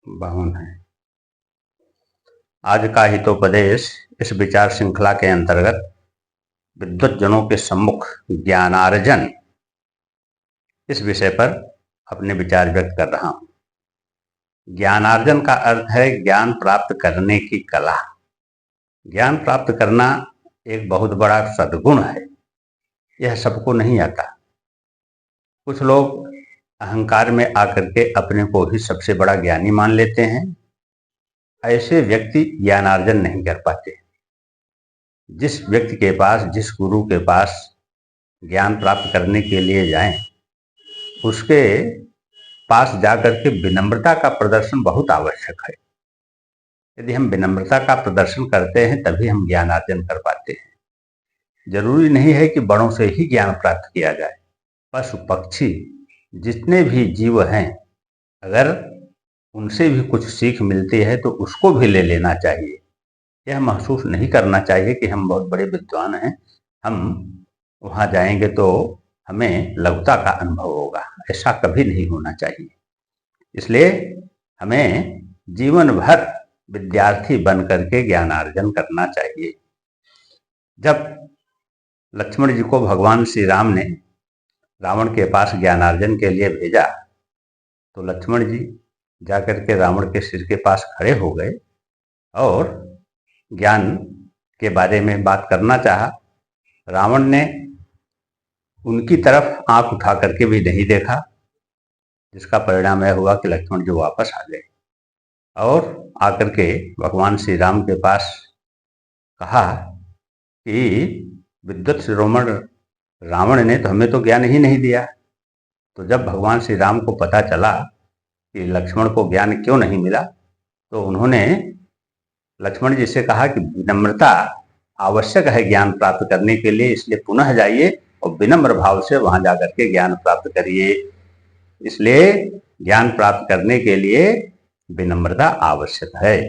बावन है। आज का हितोपदेश इस विचार श्रृंखला के अंतर्गत विद्वत जनों के सम्मुख ज्ञानार्जन इस विषय पर अपने विचार व्यक्त कर रहा हूं। ज्ञानार्जन का अर्थ है ज्ञान प्राप्त करने की कला। ज्ञान प्राप्त करना एक बहुत बड़ा सद्गुण है। यह सबको नहीं आता। कुछ लोग अहंकार में आकर के अपने को ही सबसे बड़ा ज्ञानी मान लेते हैं। ऐसे व्यक्ति ज्ञानार्जन नहीं कर पाते। जिस व्यक्ति के पास, जिस गुरु के पास ज्ञान प्राप्त करने के लिए जाएं, उसके पास जाकर के विनम्रता का प्रदर्शन बहुत आवश्यक है। यदि हम विनम्रता का प्रदर्शन करते हैं तभी हम ज्ञानार्जन कर पाते हैं। जरूरी नहीं है कि बड़ों से ही ज्ञान प्राप्त किया जाए। पशु पक्षी जितने भी जीव हैं, अगर उनसे भी कुछ सीख मिलती है तो उसको भी ले लेना चाहिए। यह महसूस नहीं करना चाहिए कि हम बहुत बड़े विद्वान हैं, हम वहाँ जाएंगे तो हमें लघुता का अनुभव होगा। ऐसा कभी नहीं होना चाहिए। इसलिए हमें जीवन भर विद्यार्थी बन करके ज्ञानार्जन करना चाहिए। जब लक्ष्मण जी को भगवान श्री राम ने रावण के पास ज्ञानार्जन के लिए भेजा तो लक्ष्मण जी जाकर के रावण के सिर के पास खड़े हो गए और ज्ञान के बारे में बात करना चाहा। रावण ने उनकी तरफ आंख उठा करके भी नहीं देखा, जिसका परिणाम यह हुआ कि लक्ष्मण जी वापस आ गए और आकर के भगवान श्री राम के पास कहा कि विद्वत शिरोमणि रावण ने तो हमें तो ज्ञान ही नहीं दिया। तो जब भगवान श्री राम को पता चला कि लक्ष्मण को ज्ञान क्यों नहीं मिला तो उन्होंने लक्ष्मण जी से कहा कि विनम्रता आवश्यक है ज्ञान प्राप्त करने के लिए, इसलिए पुनः जाइए और विनम्र भाव से वहां जाकर के ज्ञान प्राप्त करिए। इसलिए ज्ञान प्राप्त करने के लिए विनम्रता आवश्यक है।